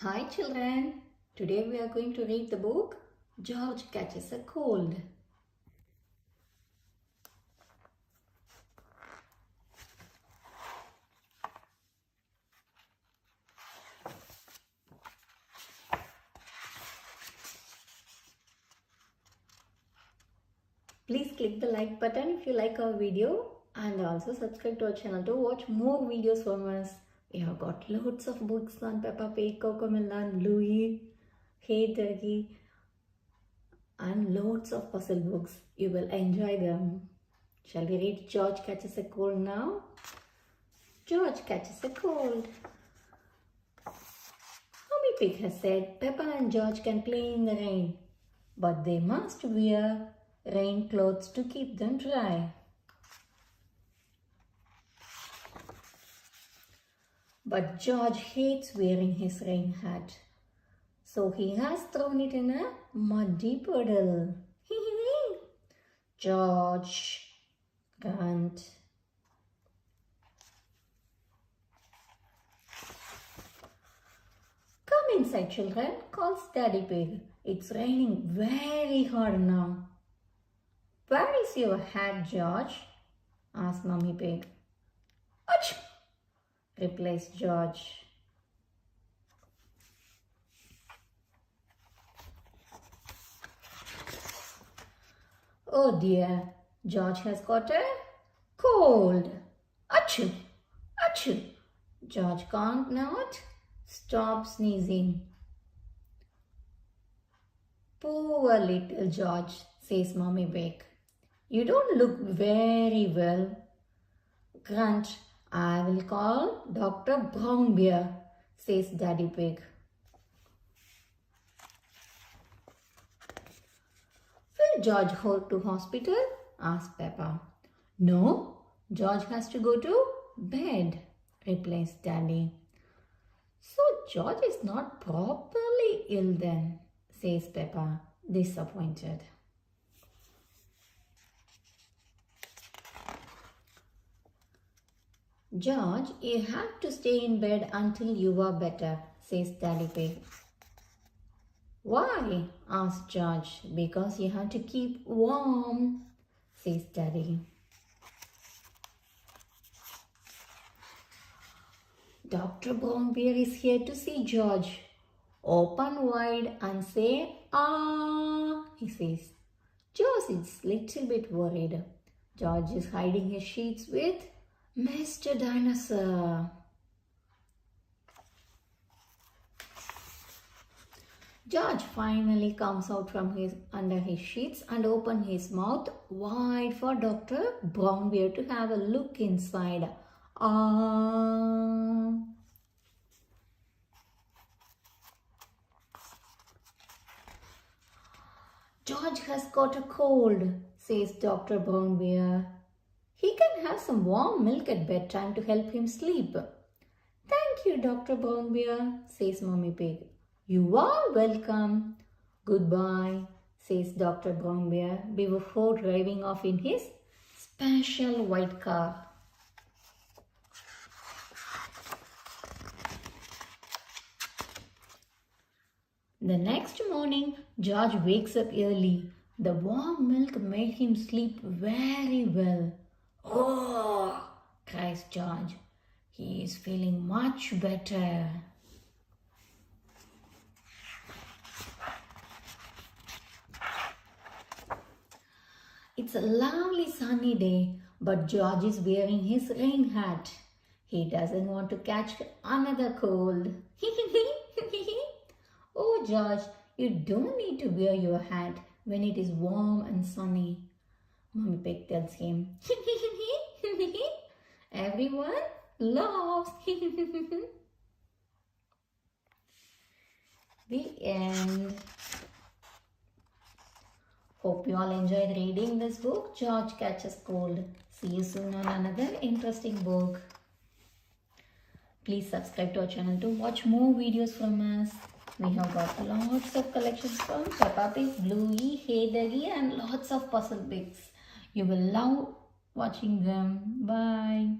Hi children, today we are going to read the book George Catches a Cold. Please click the like button if you like our video and also subscribe to our channel to watch more videos from us. We have got loads of books on Peppa Pig, Cocomelon, Bluey, Hey Turkey and loads of puzzle books. You will enjoy them. Shall we read George Catches a Cold now? George catches a cold. Mommy Pig has said Peppa and George can play in the rain, but they must wear rain clothes to keep them dry. But George hates wearing his rain hat, so he has thrown it in a muddy puddle. George, grunt. Come inside, children, calls Daddy Pig. It's raining very hard now. Where is your hat, George? Asked Mummy Pig. Achoo! Replies George. Oh dear, George has got a cold. Achoo! Achoo! George can't not stop sneezing. Poor little George, says Mommy Pig. You don't look very well. Grunt, I will call Dr. Brownbear, says Daddy Pig. Will George go to hospital? Asked Peppa. No, George has to go to bed, replies Daddy. So George is not properly ill then, says Peppa, disappointed. George, you have to stay in bed until you are better, says Daddy Pig. Why? Asks George. Because you have to keep warm, says Daddy. Dr. Brownbear is here to see George. Open wide and say, ah, he says. George is little bit worried. George is hiding his sheets with Mr. Dinosaur. George finally comes out from under his sheets and opens his mouth wide for Dr. Brownbear to have a look inside. Ah. George has got a cold, says Dr. Brownbear. He can have some warm milk at bedtime to help him sleep. Thank you, Dr. Brownbear, says Mummy Pig. You are welcome. Goodbye, says Dr. Brownbear before driving off in his special white car. The next morning, George wakes up early. The warm milk made him sleep very well. Oh, cries George. He is feeling much better. It's a lovely sunny day, but George is wearing his rain hat. He doesn't want to catch another cold. Oh, George, you don't need to wear your hat when it is warm and sunny. Mummy Pig tells him. Everyone laughs. The end. Hope you all enjoyed reading this book, George Catches Cold. See you soon on another interesting book. Please subscribe to our channel to watch more videos from us. We have got lots of collections from Peppa Pig, Bluey, Hey Doggy and lots of puzzle books. You will love watching them. Bye.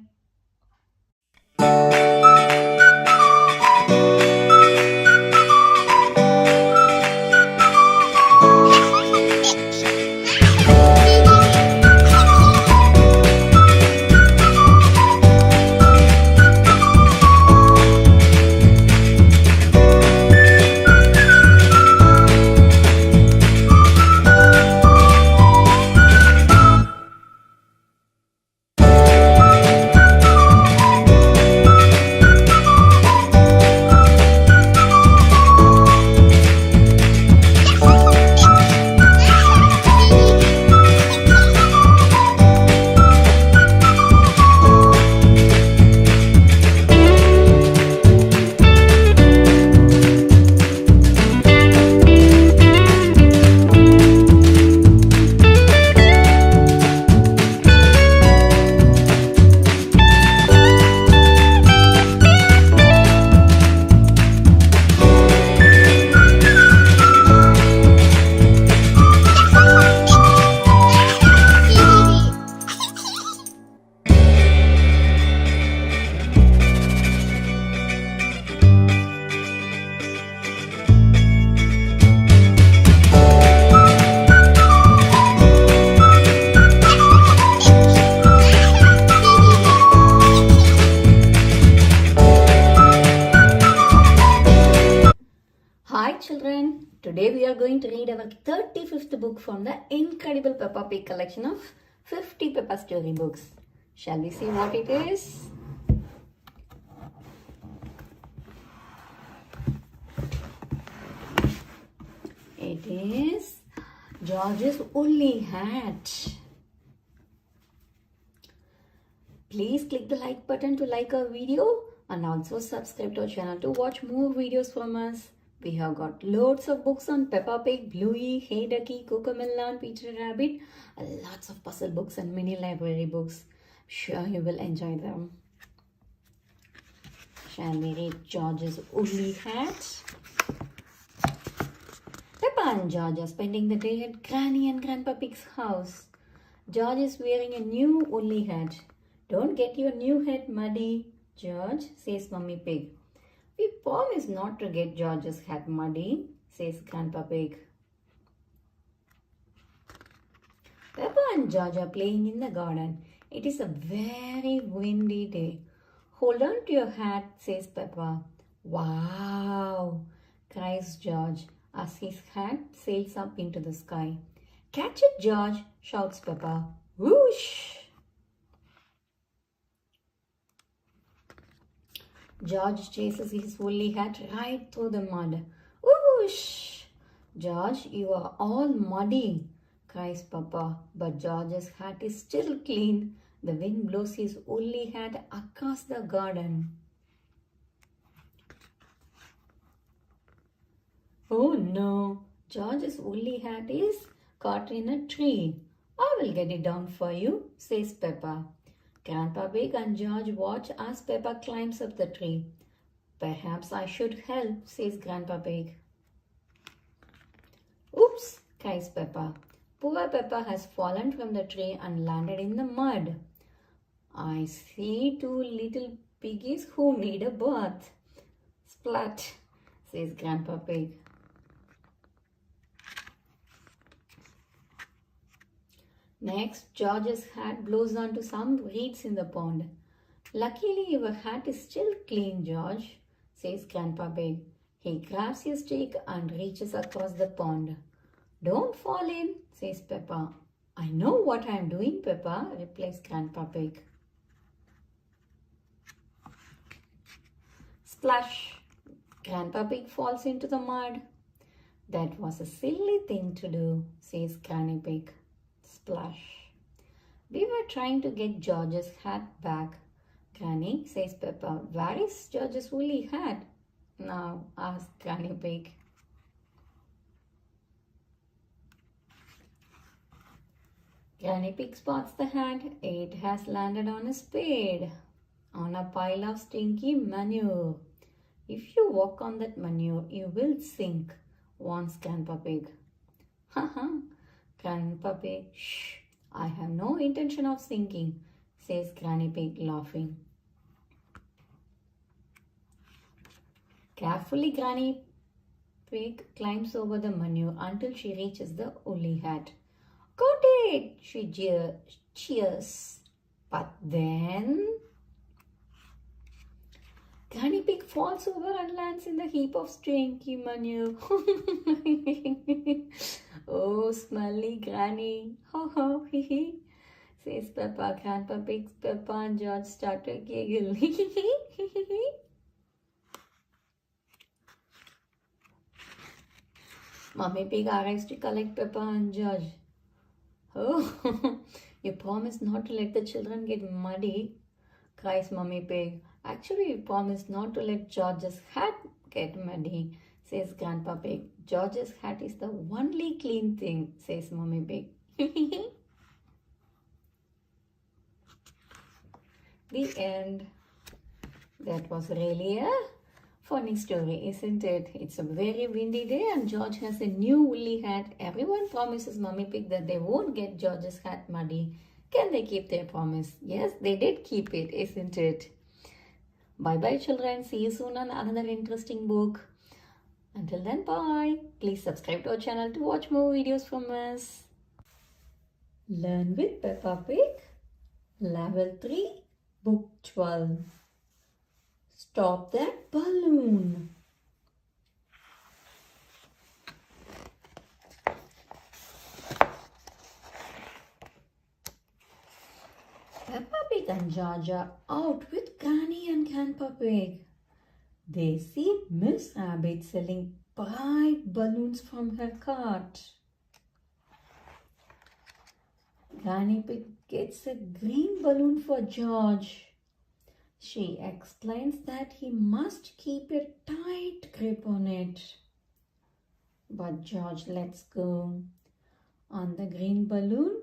children. Today we are going to read our 35th book from the incredible Peppa Pig collection of 50 Peppa story books. Shall we see what it is? It is George's woolly hat. Please click the like button to like our video and also subscribe to our channel to watch more videos from us. We have got loads of books on Peppa Pig, Bluey, Hey Ducky, Cocomelon, and Peter Rabbit, and lots of puzzle books and mini library books. Sure you will enjoy them. Shall we read George's woolly hat? Peppa and George are spending the day at Granny and Grandpa Pig's house. George is wearing a new woolly hat. Don't get your new hat muddy, George, says Mummy Pig. We promise not to get George's hat muddy, says Grandpa Pig. Peppa and George are playing in the garden. It is a very windy day. Hold on to your hat, says Peppa. Wow, cries George as his hat sails up into the sky. Catch it, George, shouts Peppa. Whoosh! George chases his woolly hat right through the mud. Whoosh! George, you are all muddy, cries Peppa. But George's hat is still clean. The wind blows his woolly hat across the garden. Oh no! George's woolly hat is caught in a tree. I will get it down for you, says Peppa. Grandpa Pig and George watch as Peppa climbs up the tree. Perhaps I should help, says Grandpa Pig. Oops, cries Peppa. Poor Peppa has fallen from the tree and landed in the mud. I see two little piggies who need a bath. Splat, says Grandpa Pig. Next, George's hat blows onto some reeds in the pond. Luckily, your hat is still clean, George, says Grandpa Pig. He grabs his stick and reaches across the pond. Don't fall in, says Peppa. I know what I am doing, Peppa, replies Grandpa Pig. Splash! Grandpa Pig falls into the mud. That was a silly thing to do, says Granny Pig. Splash. We were trying to get George's hat back. Granny, says Peppa. Where is George's woolly hat? Now, asks Granny Pig. Granny Pig spots the hat. It has landed on a spade, on a pile of stinky manure. If you walk on that manure, you will sink, warns Grandpa Pig. Haha. Grandpa Pig, shh, I have no intention of sinking, says Granny Pig laughing. Carefully, Granny Pig climbs over the manure until she reaches the woolly hat. Got it, she cheers. But then Granny Pig falls over and lands in the heap of stinky manure. Oh, smelly Granny. Ho ho, hee hee, says Peppa. Grandpa Pig, Peppa and George start to giggle. Mummy Pig arrives to collect Peppa and George. Oh, you promised not to let the children get muddy, cries Mummy Pig. Actually, you promised not to let George's hat get muddy, says Grandpa Pig. George's hat is the only clean thing, says Mummy Pig. The end. That was really a funny story, isn't it? It's a very windy day and George has a new woolly hat. Everyone promises Mummy Pig that they won't get George's hat muddy. Can they keep their promise? Yes, they did keep it, isn't it? Bye-bye, children. See you soon on another interesting book. Until then, bye. Please subscribe to our channel to watch more videos from us. Learn with Peppa Pig. Level 3, Book 12. Stop that balloon. George are out with Granny and Grandpa Pig. They see Miss Rabbit selling bright balloons from her cart. Granny Pig gets a green balloon for George. She explains that he must keep a tight grip on it. But George lets go, and the green balloon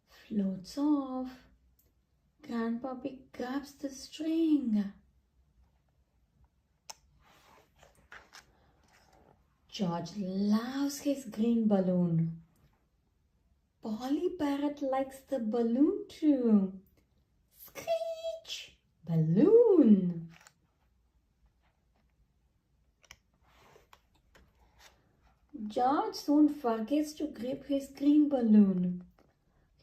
floats off. Grandpa Pig grabs the string. George loves his green balloon. Polly Parrot likes the balloon too. Screech! Balloon! George soon forgets to grip his green balloon.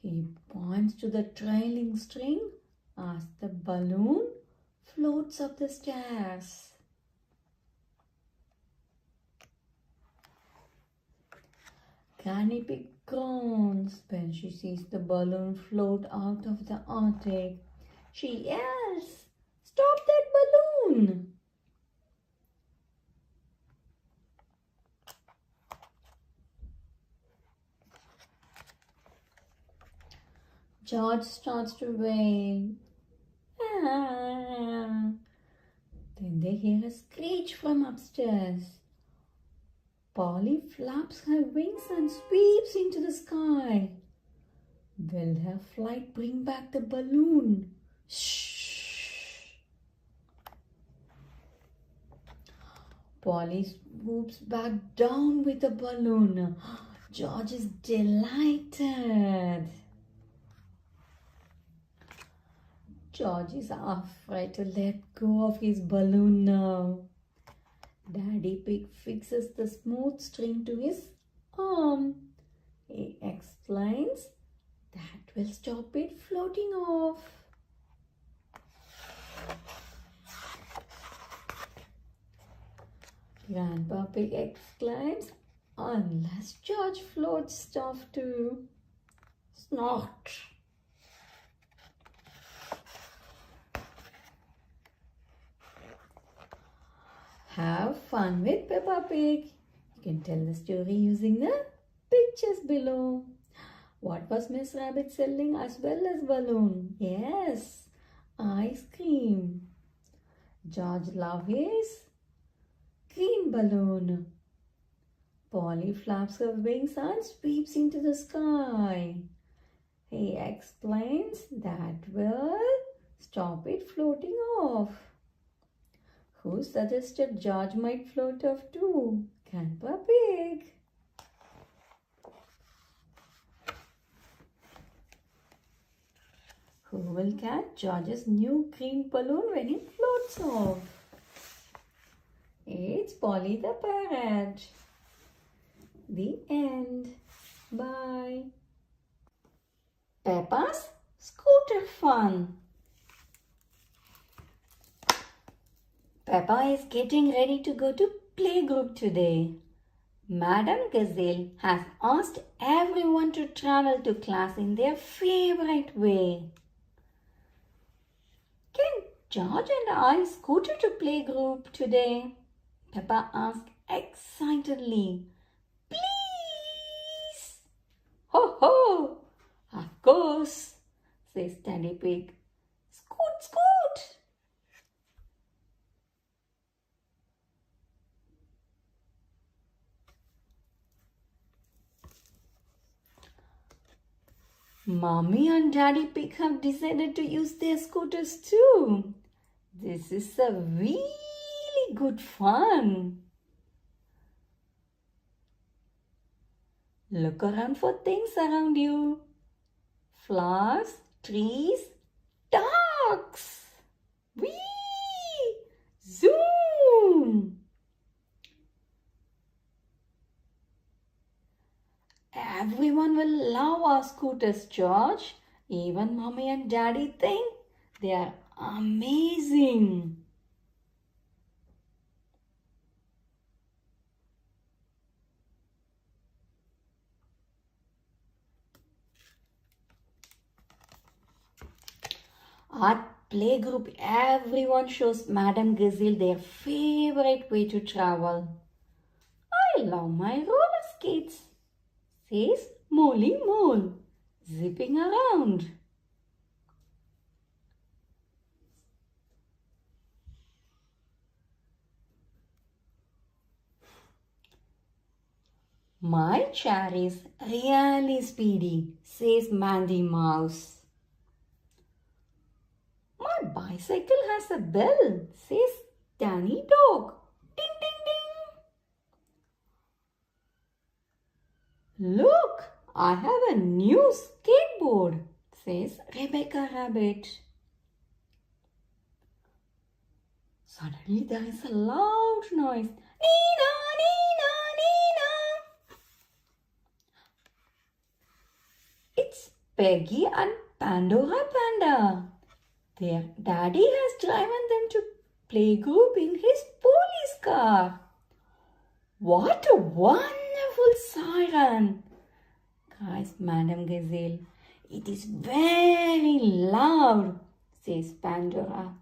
He points to the trailing string as the balloon floats up the stairs. Granny Pig groans when she sees the balloon float out of the attic. She yells, "Stop that balloon!" George starts to wail. Ah. Then they hear a screech from upstairs. Polly flaps her wings and sweeps into the sky. Will her flight bring back the balloon? Shh! Polly swoops back down with the balloon. George is delighted. George is afraid to let go of his balloon now. Daddy Pig fixes the smooth string to his arm. He explains that will stop it floating off. Grandpa Pig exclaims, "Unless George floats off too." Snort! Have fun with Peppa Pig. You can tell the story using the pictures below. What was Miss Rabbit selling as well as balloon? Yes, ice cream. George loves his green balloon. Polly flaps her wings and sweeps into the sky. He explains that will stop it floating off. Who suggested George might float off too? Grandpa Pig. Who will catch George's new green balloon when it floats off? It's Polly the Parrot. The end. Bye. Peppa's Scooter Fun. Peppa is getting ready to go to playgroup today. Madam Gazelle has asked everyone to travel to class in their favorite way. Can George and I scooter to playgroup today? Peppa asked excitedly. Please! Ho ho! Of course, says Daddy Pig. Scoot, scoot! Mommy and Daddy Pig have decided to use their scooters too. This is a really good fun. Look around for things around you. Flowers, trees, ducks. Whee! Zoom! Everyone will love our scooters, George. Even Mommy and Daddy think they are amazing. At playgroup, everyone shows Madame Gazelle their favorite way to travel. I love my roller skates, says Molly Mole, zipping around. My chair is really speedy, says Mandy Mouse. My bicycle has a bell, says Danny Dog. Ding, ding, ding. Look, I have a new skateboard, says Rebecca Rabbit. Suddenly there is a loud noise. Nina, Nina, Nina. It's Peggy and Pandora Panda. Their daddy has driven them to playgroup in his police car. What a wonderful siren, cries Madame Gazelle. It is very loud, says Pandora.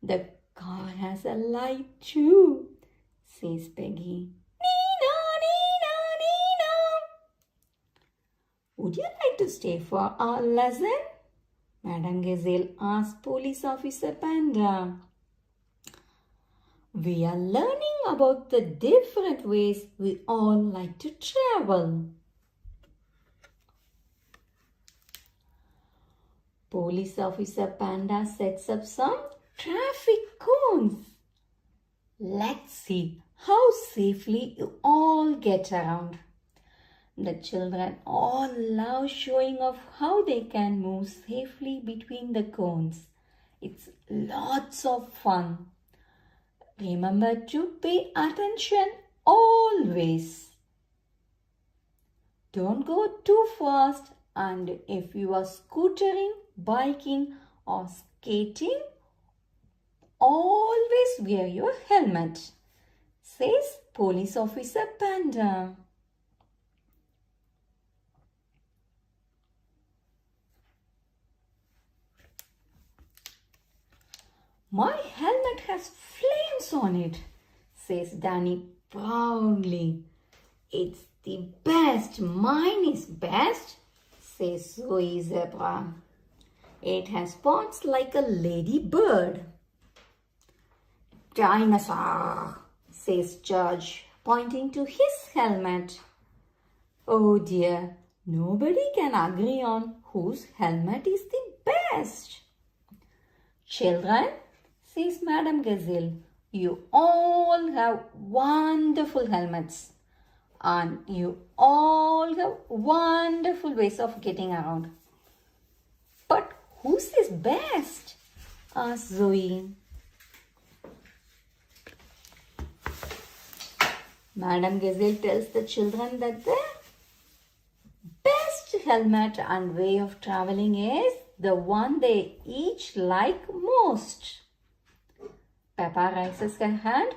The car has a light too, says Peggy. Nina, Nina, Nina. Would you like to stay for our lesson? Madame Gazelle asked Police Officer Panda. We are learning about the different ways we all like to travel. Police Officer Panda sets up some traffic cones. Let's see how safely you all get around. The children all love showing off how they can move safely between the cones. It's lots of fun. Remember to pay attention always. Don't go too fast, and if you are scootering, biking or skating, always wear your helmet, says Police Officer Panda. My helmet has flames on it, says Danny proudly. It's the best. Mine is best, says Zoe Zebra. It has spots like a ladybird. Dinosaur, says George, pointing to his helmet. Oh dear, nobody can agree on whose helmet is the best. Children, says Madame Gazelle, you all have wonderful helmets and you all have wonderful ways of getting around. But whose is best? Asked Zoe. Madame Gazelle tells the children that the best helmet and way of traveling is the one they each like most. Peppa raises her hand.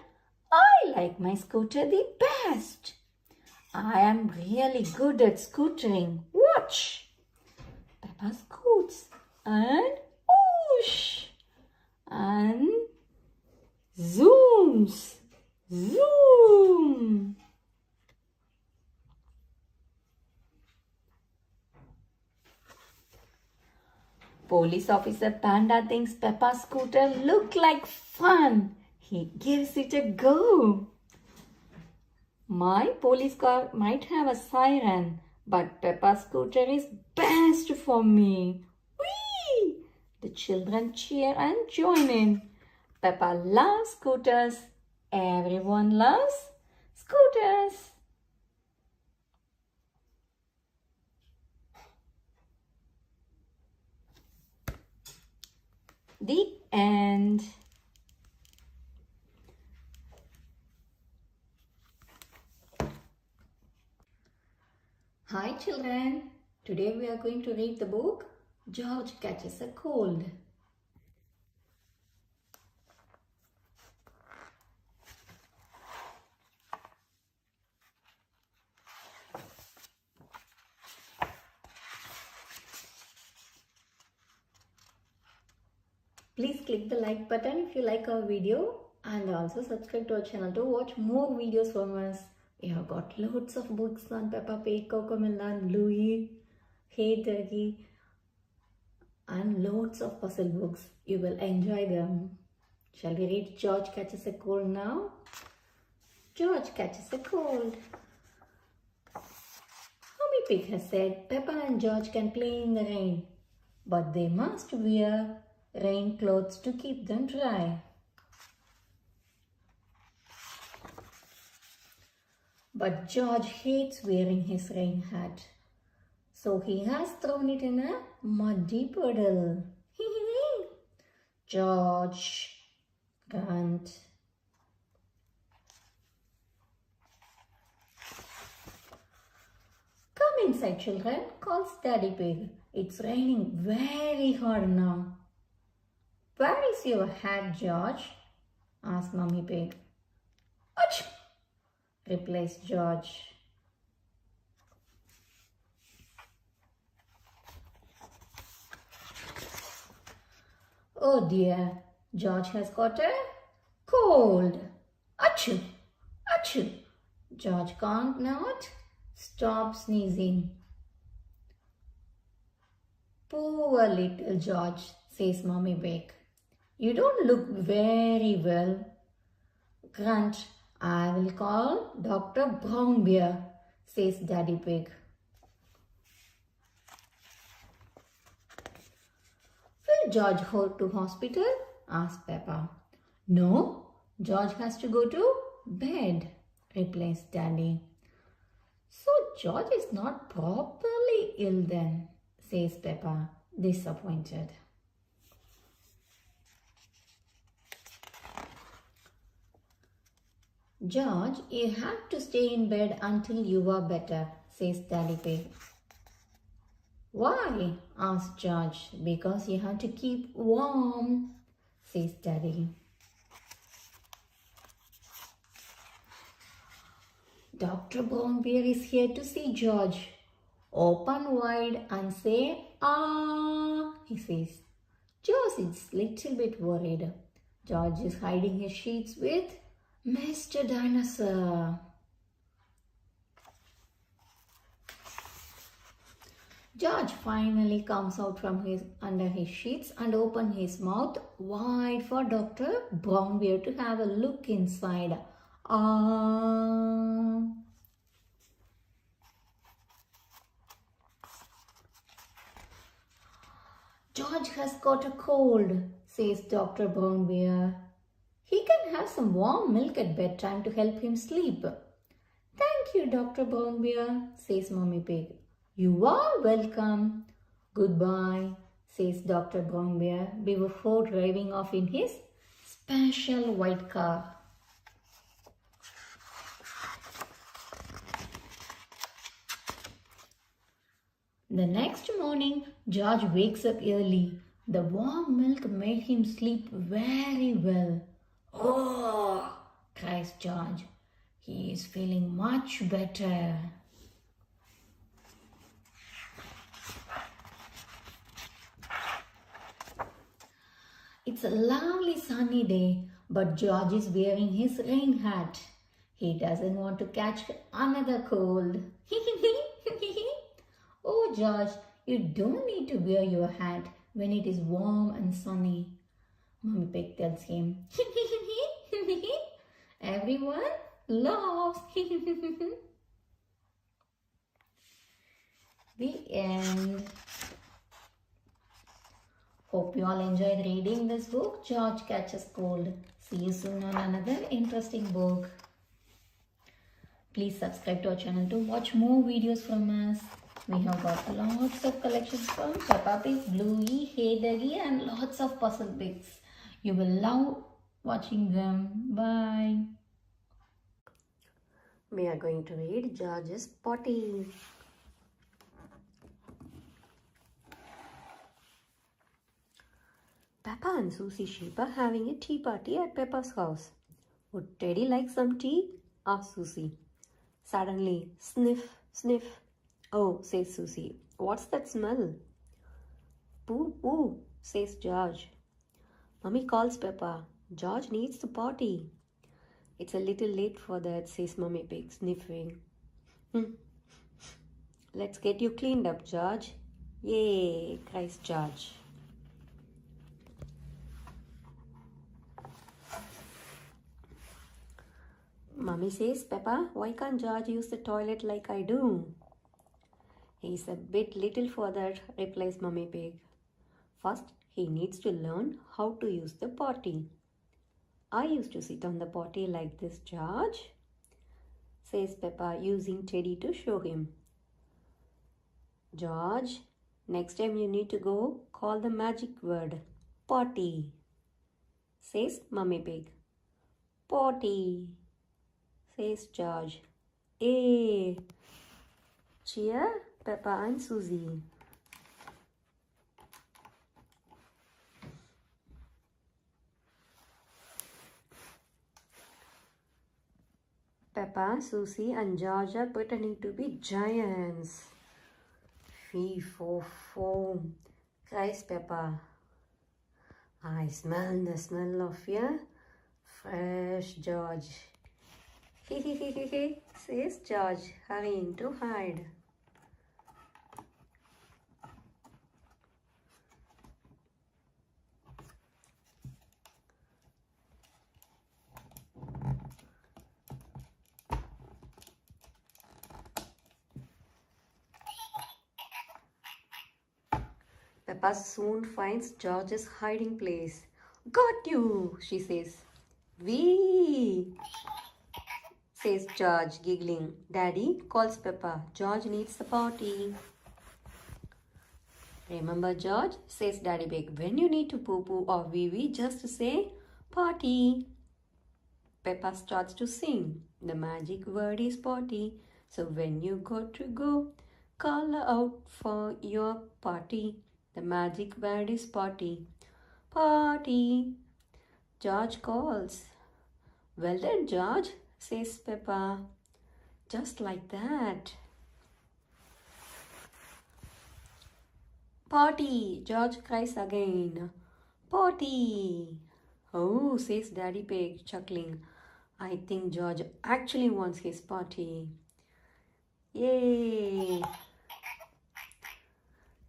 I like my scooter the best. I am really good at scootering. Watch. Peppa scoots and whoosh and zooms. Zoom. Police Officer Panda thinks Peppa's scooter look like fun. He gives it a go. My police car might have a siren, but Peppa's scooter is best for me. Whee! The children cheer and join in. Peppa loves scooters. Everyone loves scooters. The end. Hi children. Today we are going to read the book George Catches a Cold. Please click the like button if you like our video and also subscribe to our channel to watch more videos from us. We have got loads of books on Peppa Pig, Cocomelon, Bluey, Hey Ducky and loads of puzzle books. You will enjoy them. Shall we read George Catches a Cold now? George catches a cold. Mommy Pig has said Peppa and George can play in the rain, but they must wear rain clothes to keep them dry. But George hates wearing his rain hat, so he has thrown it in a muddy puddle. George, grunt. Come inside, children, calls Daddy Pig. It's raining very hard now. Where is your hat, George? Asked Mummy Pig. Achoo! Replies George. Oh dear, George has got a cold. Achoo! Achoo! George can't not stop sneezing. Poor little George, says Mommy Pig. You don't look very well. Grunt, I will call Dr. Brown Bear, says Daddy Pig. Will George go to hospital? Asked Peppa. No, George has to go to bed, replies Daddy. So George is not properly ill then, says Peppa, disappointed. George, you have to stay in bed until you are better, says Daddy Pig. Why? Asked George. Because you have to keep warm, says Daddy. Dr. Brown Bear is here to see George. Open wide and say, ah, he says. George is little bit worried. George is hiding his sheets with Mr. Dinosaur. George finally comes out from under his sheets and opens his mouth wide for Dr. Brown Bear to have a look inside. George has got a cold, says Dr. Brown Bear. He can have some warm milk at bedtime to help him sleep. Thank you, Dr. Brown Bear, says Mummy Pig. You are welcome. Goodbye, says Dr. Brown Bear before driving off in his special white car. The next morning, George wakes up early. The warm milk made him sleep very well. Oh, cries George. He is feeling much better. It's a lovely sunny day, but George is wearing his rain hat. He doesn't want to catch another cold. Oh, George, you don't need to wear your hat when it is warm and sunny. Mummy Pig tells him. Everyone laughs. The end. Hope you all enjoyed reading this book, George Catches Cold. See you soon on another interesting book. Please subscribe to our channel to watch more videos from us. We have got lots of collections from Peppa Pig, Bluey, Hey Ducky and lots of puzzle books. You will love watching them. Bye. We are going to read George's Potty. Peppa and Susie Sheep are having a tea party at Peppa's house. Would Teddy like some tea? Asked Susie. Suddenly, sniff, sniff. Oh, says Susie. What's that smell? Poo, poo, says George. Mummy calls Peppa. George needs to potty. It's a little late for that, says Mummy Pig, sniffing. Let's get you cleaned up, George. Yay, cries George. Mummy says, Peppa, why can't George use the toilet like I do? He's a bit little for that, replies Mummy Pig. First, he needs to learn how to use the potty. I used to sit on the potty like this, George, says Peppa, using Teddy to show him. George, next time you need to go, call the magic word, potty, says Mummy Pig. Potty, says George. Hey, cheer Peppa and Susie. Peppa, Susie and George are pretending to be giants. Fee, fo, foam, cries Peppa. I smell the smell of your fresh George. He, says George, hurrying to hide. Peppa soon finds George's hiding place. Got you, she says. Wee, says George, giggling. Daddy, calls Peppa. George needs the potty. Remember, George, says Daddy Pig, when you need to poo-poo or wee-wee, just say potty. Peppa starts to sing. The magic word is potty. So when you got to go, call out for your potty. The magic word is potty. Potty. George calls. Well done, George, says Peppa. Just like that. Potty, George cries again. Potty. Oh, says Daddy Pig, chuckling. I think George actually wants his potty. Yay!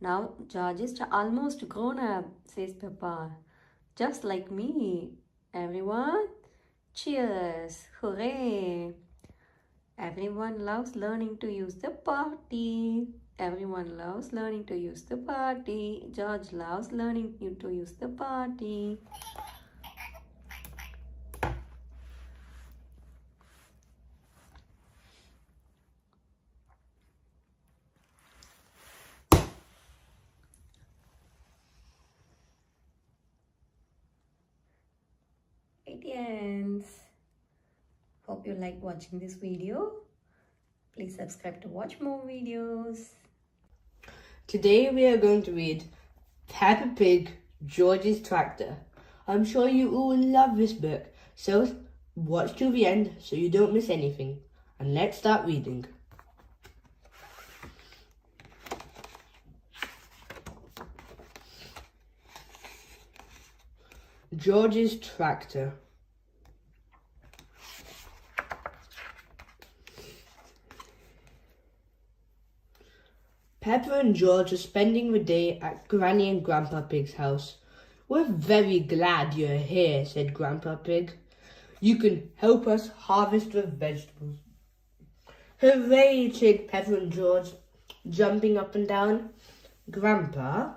Now George is almost grown up, says Peppa. Just like me. Everyone, cheers! Hooray! Everyone loves learning to use the potty. Everyone loves learning to use the potty. George loves learning to use the potty. Ends. Hope you like watching this video. Please subscribe to watch more videos. Today we are going to read Peppa Pig, George's Tractor. I'm sure you all love this book, so watch till the end so you don't miss anything. And let's start reading. George's Tractor. Peppa and George are spending the day at Granny and Grandpa Pig's house. We're very glad you're here, said Grandpa Pig. You can help us harvest the vegetables. Hooray, cheered Peppa and George, jumping up and down. Grandpa,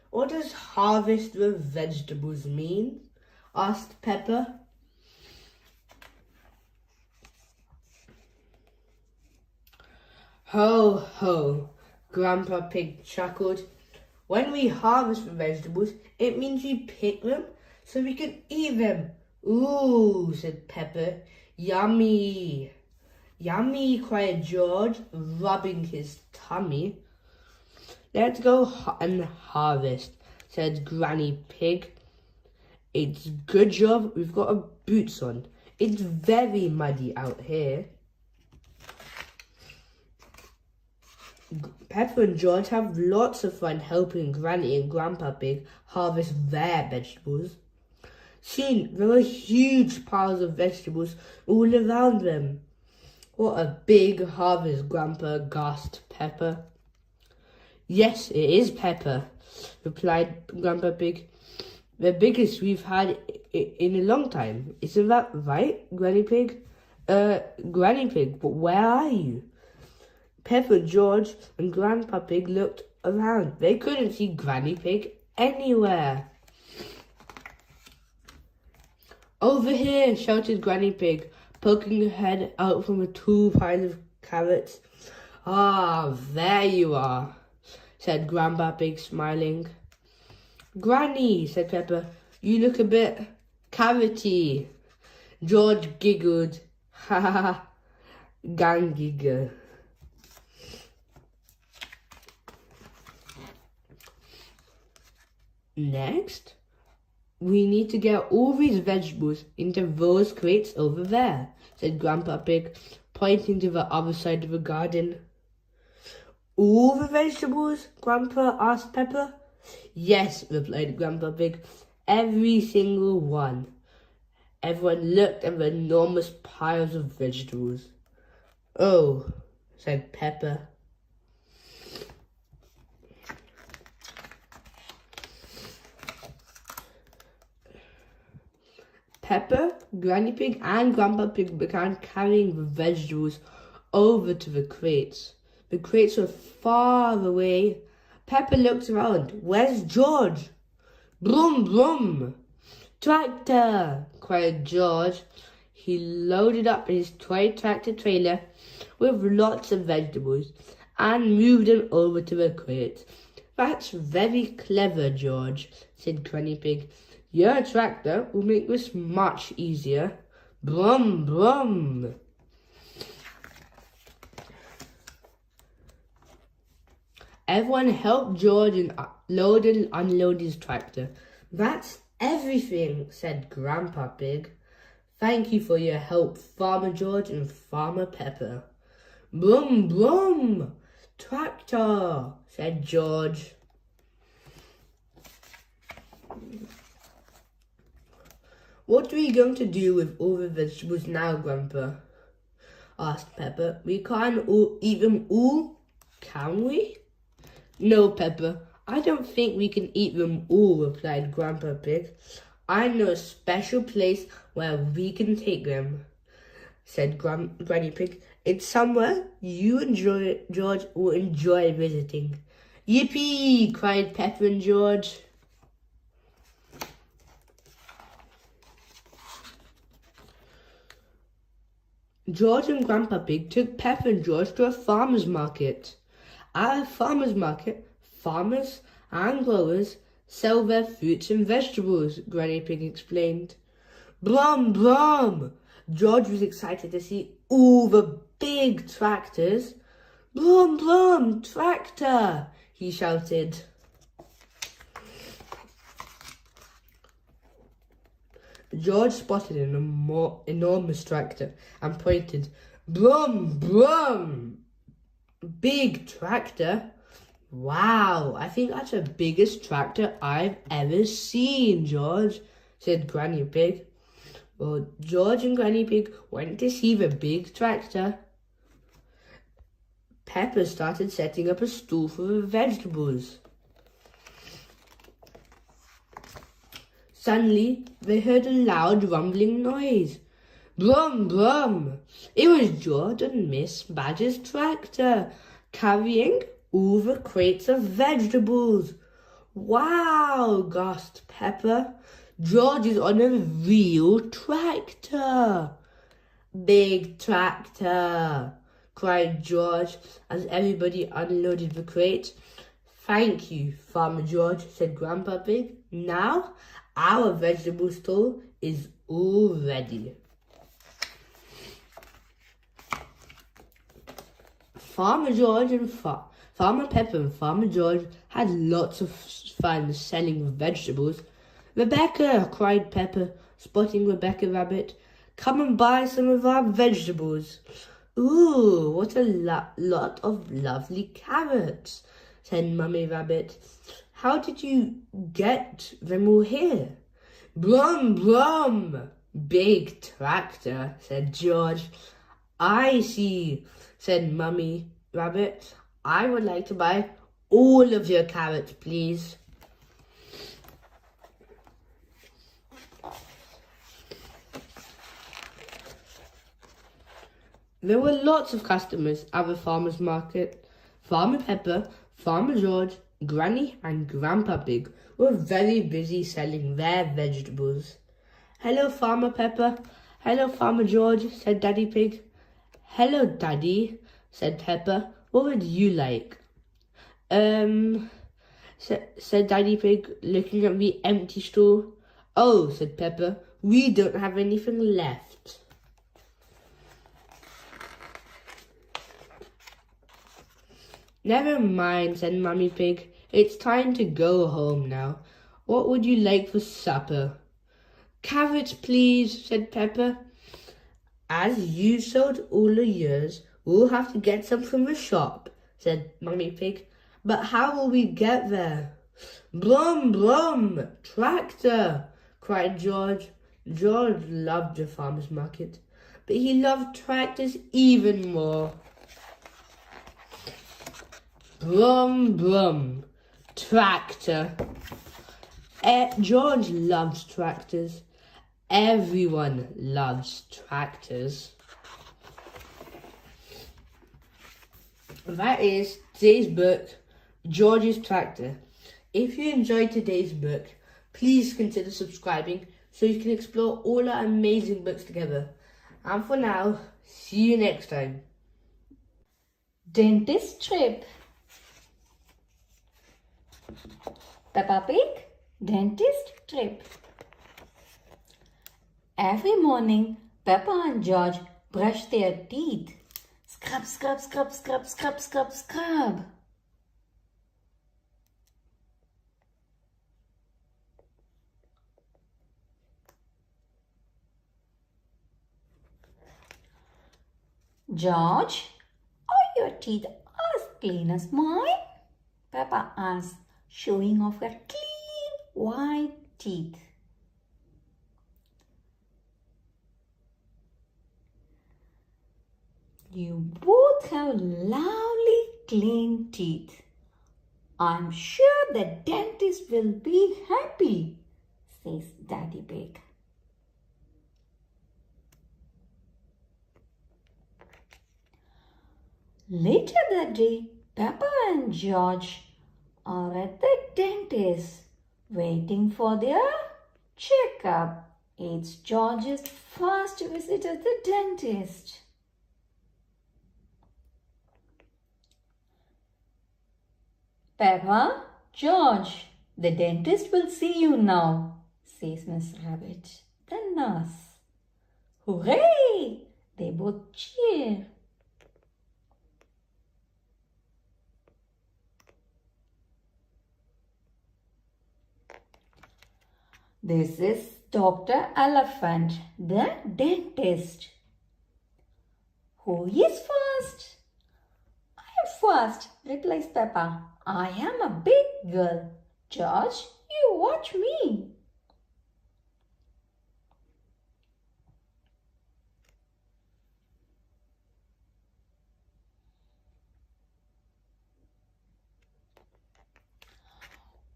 what does harvest the vegetables mean? Asked Peppa. Ho, ho, Grandpa Pig chuckled. When we harvest the vegetables, it means we pick them so we can eat them. Ooh, said Peppa. Yummy. Yummy, cried George, rubbing his tummy. Let's go and harvest, said Granny Pig. It's good job we've got our boots on. It's very muddy out here. Peppa and George have lots of fun helping Granny and Grandpa Pig harvest their vegetables. Soon there were huge piles of vegetables all around them. What a big harvest, Grandpa, gasped Peppa. Yes, it is, Peppa, replied Grandpa Pig. The biggest we've had in a long time. Isn't that right, Granny Pig? Granny Pig, but where are you? Peppa, George, and Grandpa Pig looked around. They couldn't see Granny Pig anywhere. Over here, shouted Granny Pig, poking her head out from a two piles of carrots. Ah, there you are, said Grandpa Pig, smiling. Granny, said Peppa, you look a bit carroty. George giggled. Ha ha ha, gang giggle. Next, we need to get all these vegetables into those crates over there, said Grandpa Pig, pointing to the other side of the garden. All the vegetables? Grandpa asked Peppa. Yes, replied Grandpa Pig, every single one. Everyone looked at the enormous piles of vegetables. Oh, said Peppa. Peppa, Granny Pig, and Grandpa Pig began carrying the vegetables over to the crates. The crates were far away. Peppa looked around. Where's George? Brum, brum. Tractor, cried George. He loaded up his toy tractor trailer with lots of vegetables and moved them over to the crates. That's very clever, George, said Granny Pig. Your tractor will make this much easier. Brum, brum. Everyone helped George load and unload his tractor. That's everything, said Grandpa Pig. Thank you for your help, Farmer George and Farmer Peppa. Brum, brum. Tractor, said George. What are we going to do with all the vegetables now, Grandpa? Asked Peppa. We can't eat them all, can we? No, Peppa, I don't think we can eat them all, replied Grandpa Pig. I know a special place where we can take them, said Granny Pig. It's somewhere you and George will enjoy visiting. Yippee! Cried Peppa and George. George and Grandpa Pig took Peppa and George to a farmer's market. At a farmer's market, farmers and growers sell their fruits and vegetables, Granny Pig explained. Brum, brum! George was excited to see all the big tractors. Brum, brum, tractor! He shouted. George spotted an enormous tractor and pointed. Brum, brum! Big tractor? Wow, I think that's the biggest tractor I've ever seen, George, said Granny Pig. Well, George and Granny Pig went to see the big tractor. Peppa started setting up a stool for the vegetables. Suddenly, they heard a loud rumbling noise. Brum, brum! It was George and Miss Badger's tractor, carrying all the crates of vegetables. Wow, gasped Peppa. George is on a real tractor. Big tractor, cried George as everybody unloaded the crates. Thank you, Farmer George, said Grandpa Pig. Now, our vegetable store is all ready. Farmer George and Farmer Peppa and Farmer George had lots of fun selling vegetables. Rebecca, cried Peppa, spotting Rebecca Rabbit. Come and buy some of our vegetables. Ooh, what a lot of lovely carrots, said Mummy Rabbit. How did you get them all here? Brum, brum. Big tractor, said George. I see, said Mummy Rabbit. I would like to buy all of your carrots, please. There were lots of customers at the farmer's market. Farmer Pepper, Farmer George, Granny and Grandpa Pig were very busy selling their vegetables. Hello, Farmer Pepper. Hello, Farmer George, said Daddy Pig. Hello, Daddy, said Pepper. What would you like? Said Daddy Pig, looking at the empty stall. Oh, said Pepper, we don't have anything left. Never mind, said Mummy Pig. It's time to go home now. What would you like for supper? Carrots, please, said Pepper. As you sold all the years, we'll have to get some from the shop, said Mummy Pig. But how will we get there? Brum, brum, tractor, cried George. George loved the farmer's market, but he loved tractors even more. Brum, brum, tractor. George loves tractors. Everyone loves tractors. That is today's book, George's Tractor. If you enjoyed today's book, please consider subscribing so you can explore all our amazing books together. And for now, see you next time. Dentist trip. Peppa Pig, dentist trip. Every morning, Peppa and George brush their teeth. Scrub, scrub, scrub, scrub, scrub, scrub, scrub. George, are your teeth as clean as mine? Peppa asked, showing off her clean white teeth. You both have lovely clean teeth. I'm sure the dentist will be happy, says Daddy Pig. Later that day, Peppa and George are at the dentist waiting for their checkup. It's George's first visit at the dentist. Peppa, George, the dentist will see you now, says Miss Rabbit, the nurse. Hooray! They both cheer. This is Dr. Elephant, the dentist. Who is first? I am first, replies Peppa. I am a big girl. George, you watch me.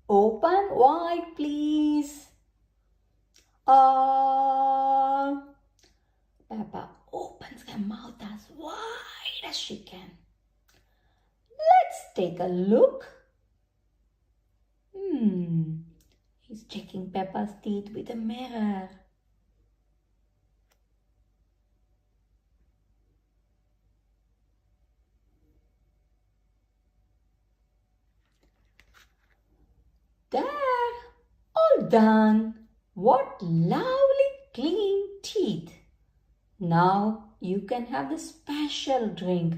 Open wide, please. Peppa opens her mouth as wide as she can. Let's take a look. He's checking Peppa's teeth with a mirror. There, all done. What lovely clean teeth. Now you can have the special drink.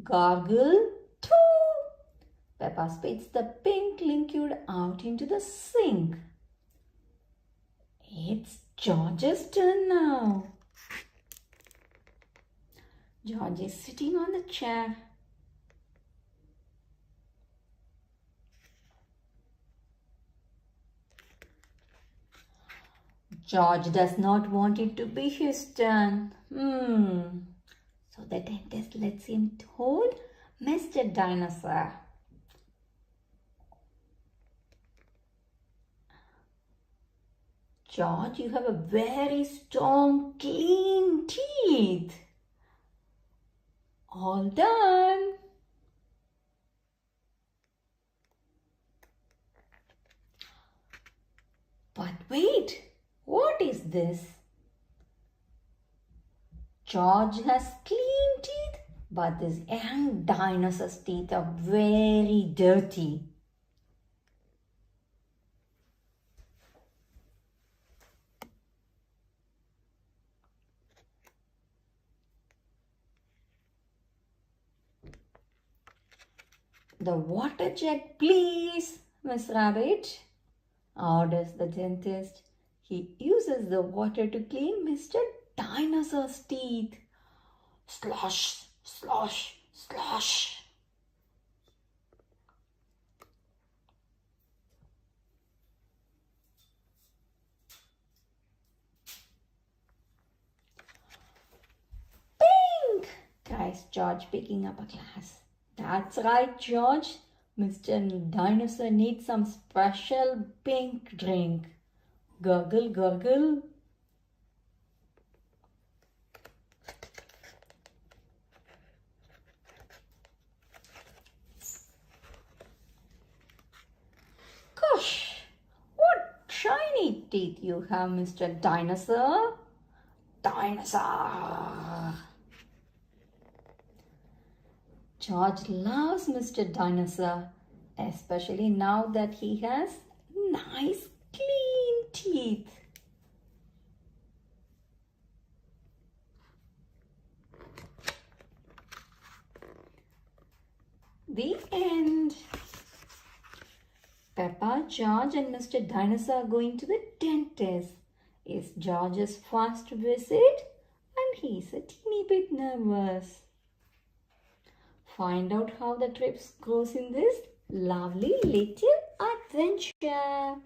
Gargle too. Peppa spits the pink liquid out into the sink. It's George's turn now. George is sitting on the chair. George does not want it to be his turn. So the dentist lets him hold Mr. Dinosaur. George, you have a very strong, clean teeth. All done. But wait, what is this? George has clean teeth, but this young dinosaur's teeth are very dirty. The water jet, please, Miss Rabbit, orders the dentist. He uses the water to clean Mr. Dinosaur's teeth. Slosh, slosh, slosh. Pink! Cries George, picking up a glass. That's right, George. Mr. Dinosaur needs some special pink drink. Gurgle, gurgle. Gosh, what shiny teeth you have, Mr. Dinosaur. Dinosaur. George loves Mr. Dinosaur, especially now that he has nice clean teeth. The end. Peppa, George and Mr. Dinosaur are going to the dentist. It's George's first visit and he's a teeny bit nervous. Find out how the trip goes in this lovely little adventure.